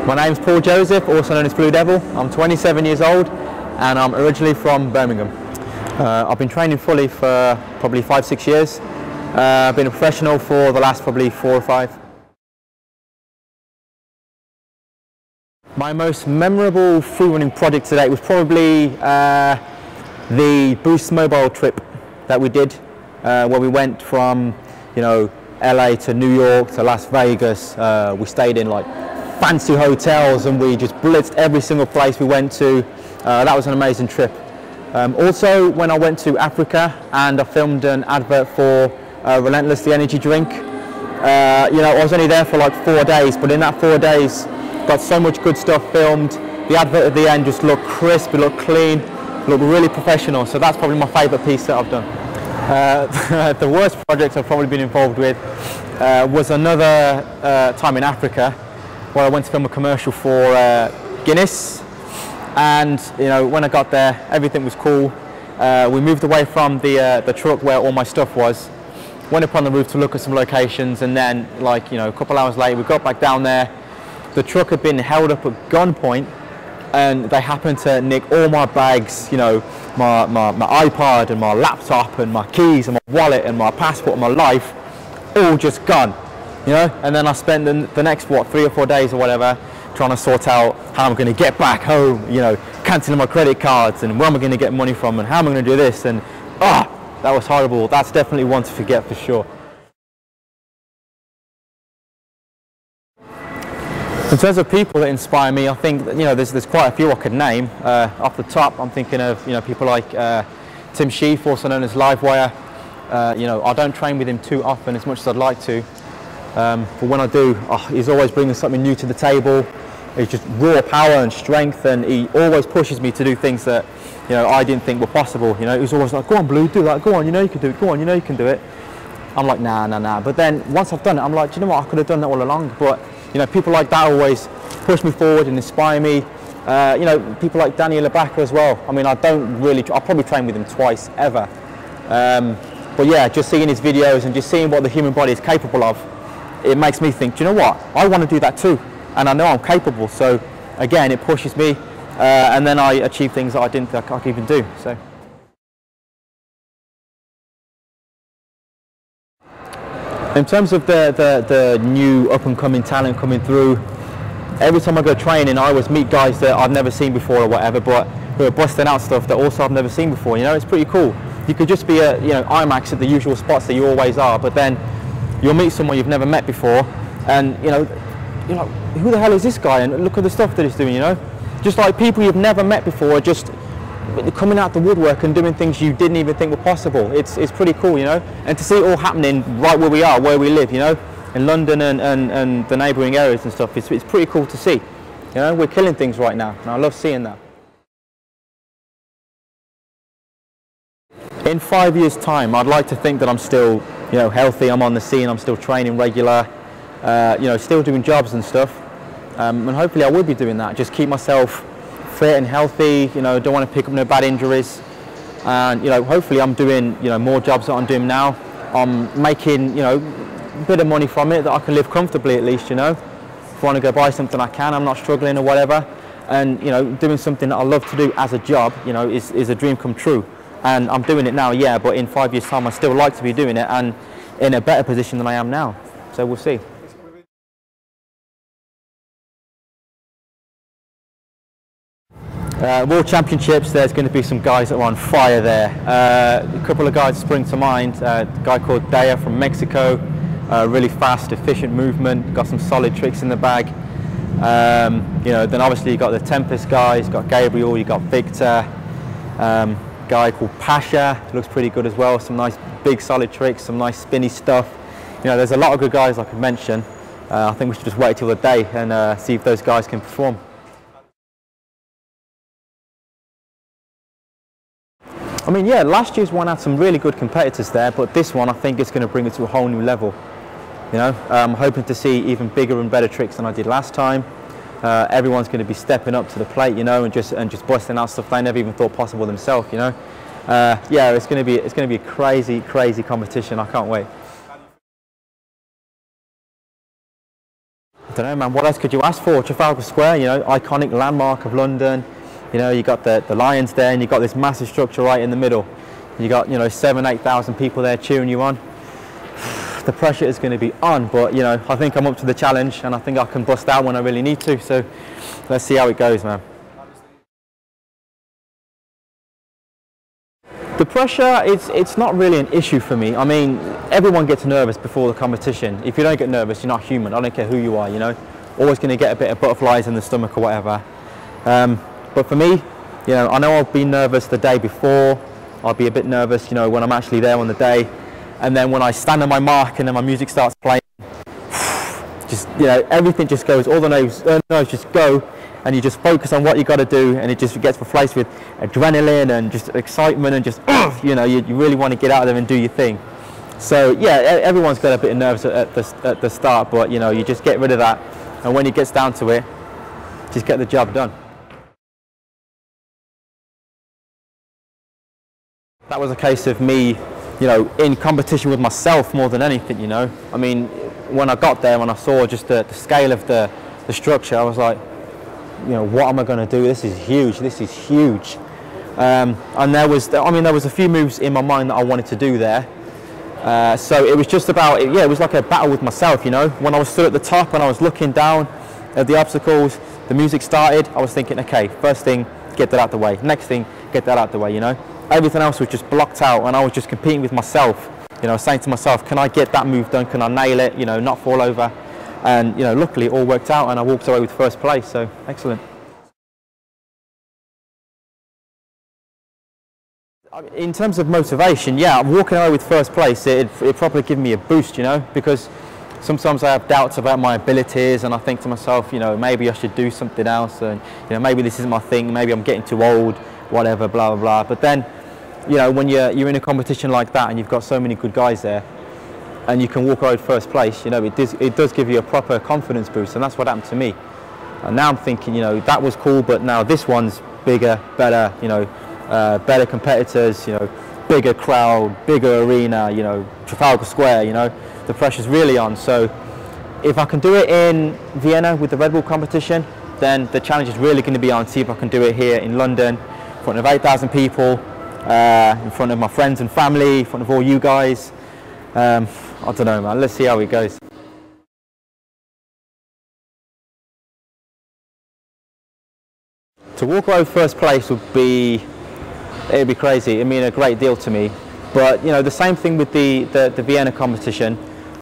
My name's Paul Joseph, also known as Blue Devil. I'm 27 years old and I'm originally from Birmingham. I've been training fully for probably 5-6 years. I've been a professional for the last probably 4 or 5. My most memorable free running project to date was probably the Boost Mobile trip that we did, where we went from, LA to New York to Las Vegas. We stayed in like fancy hotels and we just blitzed every single place we went to. That was an amazing trip. Also, when I went to Africa and I filmed an advert for Relentless, the energy drink, I was only there for like 4 days, but in that 4 days, got so much good stuff filmed. The advert at the end just looked crisp, it looked clean, looked really professional. So that's probably my favourite piece that I've done. The worst project I've probably been involved with was another time in Africa, where I went to film a commercial for Guinness. And when I got there, everything was cool. We moved away from the truck where all my stuff was, went up on the roof to look at some locations, and then a couple hours later we got back down there. The truck had been held up at gunpoint and they happened to nick all my bags, my iPod and my laptop and my keys and my wallet and my passport and my life, all just gone, and then I spent the next 3 or 4 days or whatever trying to sort out how I'm going to get back home, cancelling my credit cards and where am I going to get money from and how am I going to do this, and that was horrible. That's definitely one to forget for sure. In terms of people that inspire me, I think that, there's quite a few I could name. Off the top, I'm thinking of people like Tim Sheaf, also known as Livewire. I don't train with him too often as much as I'd like to, but when I do, he's always bringing something new to the table. He's just raw power and strength, and he always pushes me to do things that I didn't think were possible. He's always like, "Go on, Blue, do that. Go on, you can do it. Go on, you can do it." I'm like, nah. But then once I've done it, I'm like, do you know what? I could have done that all along. But people like that always push me forward and inspire me. People like Daniel Abaka as well. I mean, I'll probably train with him twice ever. But yeah, just seeing his videos and just seeing what the human body is capable of, it makes me think, do you know what? I want to do that too. And I know I'm capable. So again, it pushes me. And then I achieve things that I didn't think I could even do. So. In terms of the new up-and-coming talent coming through, every time I go training, I always meet guys that I've never seen before or whatever, but who are busting out stuff that also I've never seen before. It's pretty cool. You could just be at IMAX at the usual spots that you always are, but then you'll meet someone you've never met before, and you're like, who the hell is this guy? And look at the stuff that he's doing. Just like people you've never met before, just coming out the woodwork and doing things you didn't even think were possible. It's pretty cool, and to see it all happening right where we are, where we live, in London and the neighbouring areas and stuff. It's pretty cool to see. We're killing things right now, and I love seeing that. In 5 years' time, I'd like to think that I'm still, healthy. I'm on the scene. I'm still training regular. Still doing jobs and stuff, and hopefully I will be doing that. Just keep myself fit and healthy, don't want to pick up no bad injuries, and hopefully I'm doing more jobs that I'm doing now. I'm making a bit of money from it that I can live comfortably at least. If I want to go buy something I can, I'm not struggling or whatever, and doing something that I love to do as a job is a dream come true, and I'm doing it now, yeah, but in 5 years' time I still like to be doing it and in a better position than I am now, so we'll see. World Championships, there's going to be some guys that are on fire there. A couple of guys spring to mind. A guy called Daya from Mexico, really fast, efficient movement, got some solid tricks in the bag. Then obviously you got the Tempest guys, you got Gabriel, you got Victor, guy called Pasha, looks pretty good as well, some nice big solid tricks, some nice spinny stuff. There's a lot of good guys I could mention. I think we should just wait till the day and see if those guys can perform. I mean, yeah, last year's one had some really good competitors there, but this one I think is going to bring it to a whole new level. I'm hoping to see even bigger and better tricks than I did last time. Everyone's going to be stepping up to the plate, and just busting out stuff they never even thought possible themselves. Yeah, it's going to be a crazy competition. I can't wait. don't know, man, what else could you ask for? Trafalgar Square, you know, iconic landmark of London. You know, you got the lions there, and you got this massive structure right in the middle. You got, you know, 7,000-8,000 people there cheering you on. The pressure is going to be on, but you know, I think I'm up to the challenge, and I think I can bust out when I really need to. So let's see how it goes, man. The pressure, it's not really an issue for me. I mean, everyone gets nervous before the competition. If you don't get nervous, you're not human. I don't care who you are, you know. Always going to get a bit of butterflies in the stomach or whatever. But for me, you know, I know I'll be nervous the day before. I'll be a bit nervous, you know, when I'm actually there on the day. And then when I stand on my mark and then my music starts playing, just, you know, everything just goes, all the nerves just go. And you just focus on what you got to do, and it just gets replaced with adrenaline and just excitement and just, you know, you really want to get out there and do your thing. So yeah, everyone's got a bit of nerves at the start, but you know, you just get rid of that, and when it gets down to it, just get the job done. That was a case of me, you know, in competition with myself more than anything, you know. I mean, when I got there and I saw just the scale of the structure, I was like, you know, what am I going to do? This is huge. This is huge. And there was a few moves in my mind that I wanted to do there. So it was just about, yeah, it was like a battle with myself, you know. When I was stood at the top and I was looking down at the obstacles, the music started, I was thinking, okay, first thing, get that out the way. Next thing, get that out the way, you know. Everything else was just blocked out, and I was just competing with myself, you know, saying to myself, can I get that move done? Can I nail it? You know, not fall over. And you know, luckily it all worked out, and I walked away with first place, so excellent. In terms of motivation, yeah, walking away with first place, it probably given me a boost, you know, because sometimes I have doubts about my abilities, and I think to myself, you know, maybe I should do something else, and you know, maybe this isn't my thing, maybe I'm getting too old, whatever, blah blah blah. But then, you know, when you're in a competition like that and you've got so many good guys there, and you can walk away with first place, you know, it does give you a proper confidence boost, and that's what happened to me. And now I'm thinking, you know, that was cool, but now this one's bigger, better, you know, better competitors, you know, bigger crowd, bigger arena, you know, Trafalgar Square, you know, the pressure's really on. So if I can do it in Vienna with the Red Bull competition, then the challenge is really going to be on, see if I can do it here in London, in front of 8,000 people, in front of my friends and family, in front of all you guys. I don't know, man, let's see how it goes. To walk away with first place would be, it'd be crazy. It'd mean a great deal to me. But you know, the same thing with the Vienna competition.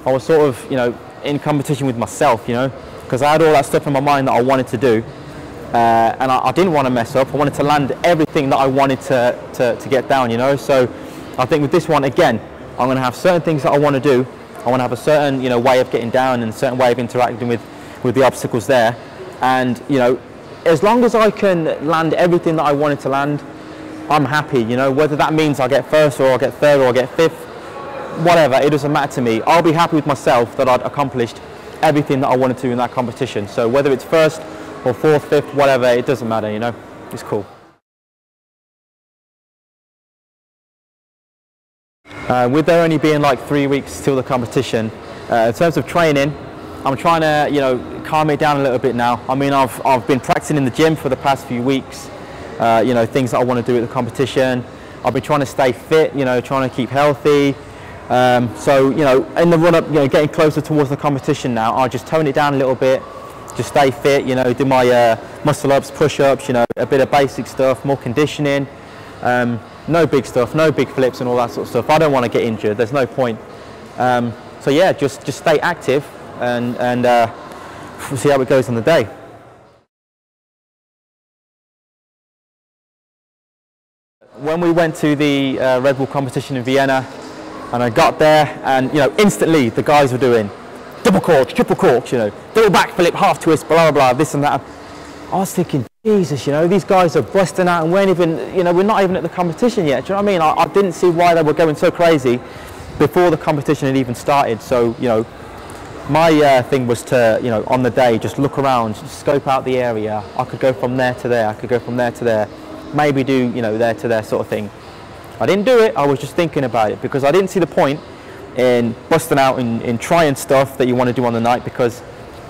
I was sort of, you know, in competition with myself, you know, because I had all that stuff in my mind that I wanted to do, and I didn't want to mess up. I wanted to land everything that I wanted to get down, you know. So I think with this one, again, I'm going to have certain things that I want to do. I want to have a certain, you know, way of getting down and a certain way of interacting with the obstacles there. And you know, as long as I can land everything that I wanted to land, I'm happy, you know. Whether that means I get first or I get third or I get fifth, whatever, it doesn't matter to me. I'll be happy with myself that I'd accomplished everything that I wanted to in that competition. So whether it's first or fourth, fifth, whatever, it doesn't matter, you know. It's cool. With there only being like 3 weeks till the competition, in terms of training, I'm trying to, you know, calm it down a little bit now. I mean, I've been practicing in the gym for the past few weeks, you know, things that I want to do at the competition. I've been trying to stay fit, you know, trying to keep healthy. So, you know, in the run up, you know, getting closer towards the competition now, I'll just tone it down a little bit, just stay fit, you know, do my muscle ups, push ups, you know, a bit of basic stuff, more conditioning. No big stuff, no big flips and all that sort of stuff. I don't want to get injured, there's no point. So yeah, just stay active and we'll see how it goes on the day. When we went to the Red Bull competition in Vienna, and I got there, and you know, instantly the guys were doing double corks, triple corks, you know, double backflip, half twist, blah blah blah, this and that. I was thinking, Jesus, you know, these guys are busting out, and we're not even at the competition yet. Do you know what I mean? I didn't see why they were going so crazy before the competition had even started. So, you know, my thing was to, you know, on the day, just look around, just scope out the area. I could go from there to there, I could go from there to there, maybe do, you know, there to there sort of thing. I didn't do it, I was just thinking about it, because I didn't see the point in busting out and trying stuff that you want to do on the night, because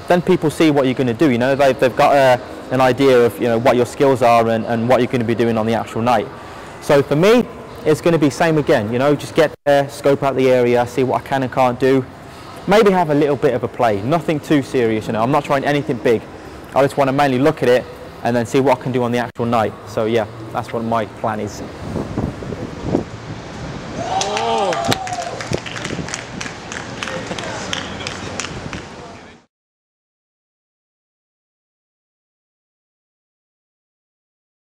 then people see what you're going to do. You know, they've got an idea of, you know, what your skills are and what you're going to be doing on the actual night. So for me, it's going to be same again. You know, just get there, scope out the area, see what I can and can't do. Maybe have a little bit of a play, nothing too serious. You know, I'm not trying anything big. I just want to mainly look at it and then see what I can do on the actual night. So yeah, that's what my plan is.